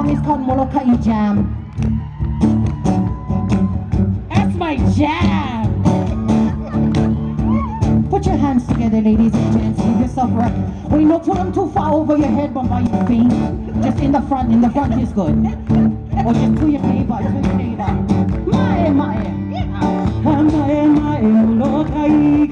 song is called Moloka'i Jam. That's my jam. Put your hands together, ladies and gents. Give yourself a wait, no, put them too far over your head, but by your feet. Just in the front is good. Or just to your neighbor, Mae, mae. Mae, mae, Moloka'i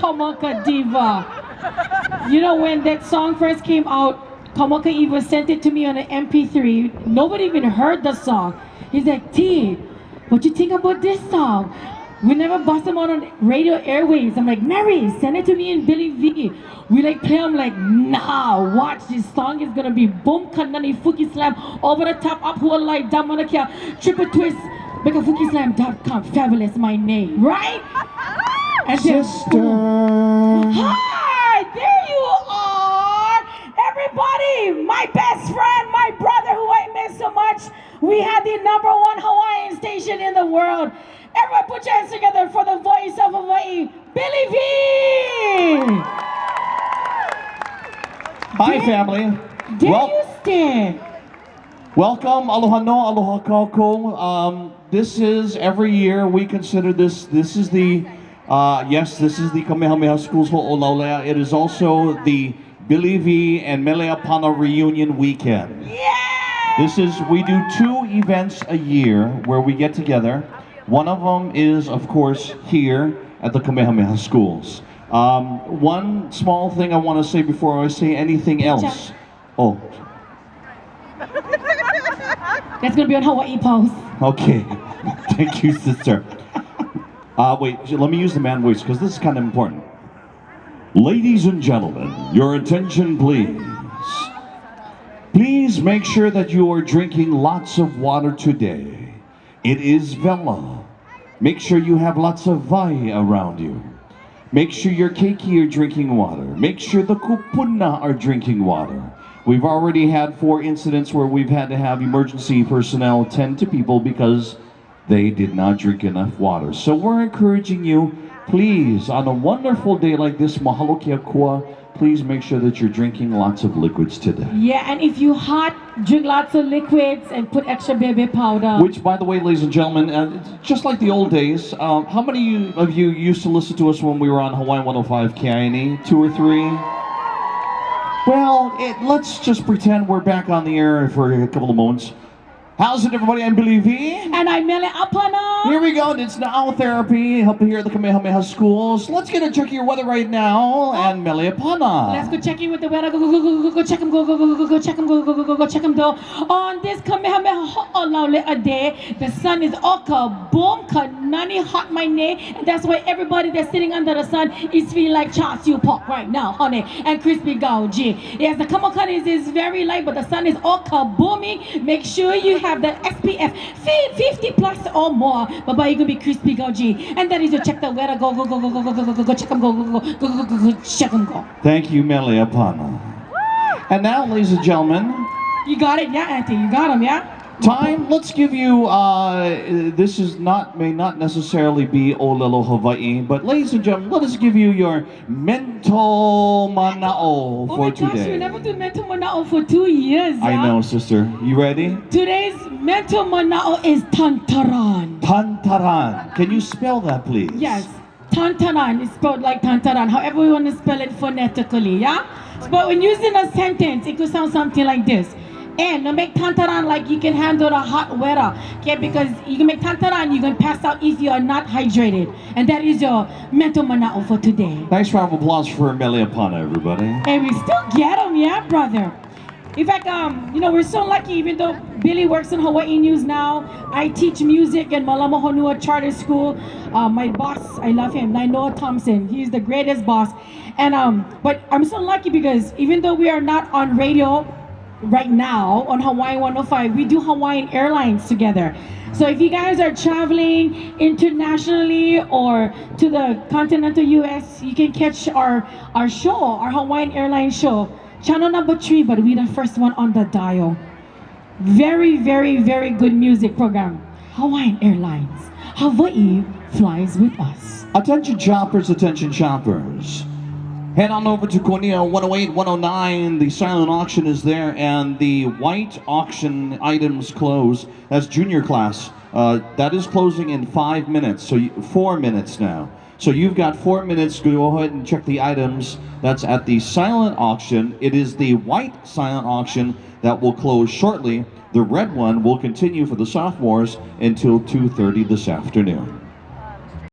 Kaumakaiwa You know, when that song first came out, Kaumakaiwa sent it to me on an MP3. Nobody even heard the song. He's like, T, what you think about this song? We never bust them out on radio airwaves. I'm like, Mary, send it to me in Billy V. We like play, I'm like, nah, watch, this song is gonna be boom, kanani, fuki slam, over the top, up, who like, down, manakia, triple twist, make a fukislam.com, fabulous, my name, right? And Sister. Hi, there you are. Everybody, my best friend, my brother who I miss so much. We had the #1 Hawaiian station in the world. Everyone put your hands together for the voice of Hawaii, Billy V. Hi, family. There you stand. Welcome, aloha no, aloha kākou. This is every year we consider this is the yes, this is the Kamehameha Schools Ho'olaulea. It is also the Billy V and Mele Apana reunion weekend. Yes! We do 2 events a year where we get together. One of them is, of course, here at the Kamehameha schools. One small thing I want to say before I say anything else. Oh. That's gonna be on Hawaii Post. Okay. Thank you, sister. Wait, let me use the man voice because this is kind of important. Ladies and gentlemen, your attention please. Please make sure that you are drinking lots of water today. It is Vela. Make sure you have lots of vai around you. Make sure your keiki are drinking water. Make sure the kupuna are drinking water. We've already had 4 incidents where we've had to have emergency personnel tend to people because they did not drink enough water. So we're encouraging you, please, on a wonderful day like this, mahalo kia kua, please make sure that you're drinking lots of liquids today. Yeah, and if you hot, drink lots of liquids and put extra baby powder. Which, by the way, ladies and gentlemen, just like the old days, how many of you used to listen to us when we were on Hawaiian 105 KINE? 2 or 3? Well, let's just pretend we're back on the air for a couple of moments. How's it, everybody? I'm Billy V. And I'm Mele Apana. Here we go. It's now therapy. Help here at the Kamehameha schools. Let's get a check of your weather right now. And Mele Apana. Let's go check in with the weather. Go check them. Go check them. Go check them. On this Kamehameha ho'olaule a day, the sun is oka boom kanani hot my ne, and that's why everybody that's sitting under the sun is feeling like char siu pork right now, honey, and crispy gauji. Yes, the kamakani is very light, but the sun is oka booming. Make sure you have the SPF 50 plus or more, but you're gonna be crispy gauji, and that is your check the weather. Go check them. Go check them. Go. Thank you, Mele Apana. And now, ladies and gentlemen, you got it, yeah, Auntie. You got them, yeah. Time. Let's give you. This may not necessarily be Olelo Hawaii, but ladies and gentlemen, let us give you your mental mana'o for today. Oh my gosh, we never do mental mana'o for 2 years. Yeah? I know, sister. You ready? Today's mental mana'o is tantaran. Tantaran. Can you spell that, please? Yes. Tantaran is spelled like tantaran. However we want to spell it phonetically, yeah? But when using a sentence, it could sound something like this. And make tantaran like you can handle the hot weather. Okay, because you can make tantaran, you can pass out if you are not hydrated. And that is your mental mana'o for today. Nice round of applause for Mele Apana, everybody. And we still get them, yeah, brother. In fact, we're so lucky, even though Billy works in Hawaii News now. I teach music in Malama Honua Charter School. My boss, I love him, Nainoa Thompson. He's the greatest boss. And but I'm so lucky because even though we are not on radio right now on Hawaii 105, we do Hawaiian Airlines together. So if you guys are traveling internationally or to the continental US, you can catch our show, our Hawaiian Airlines show. Channel number 3, but we're the first one on the dial. Very, very, very good music program. Hawaiian Airlines. Hawaii flies with us. Attention shoppers, attention shoppers. Head on over to Cornea 108, 109. The silent auction is there, and the white auction items close. That's junior class. That is closing in 5 minutes, so 4 minutes now. So you've got 4 minutes to go ahead and check the items. That's at the silent auction. It is the white silent auction that will close shortly. The red one will continue for the sophomores until 2:30 this afternoon.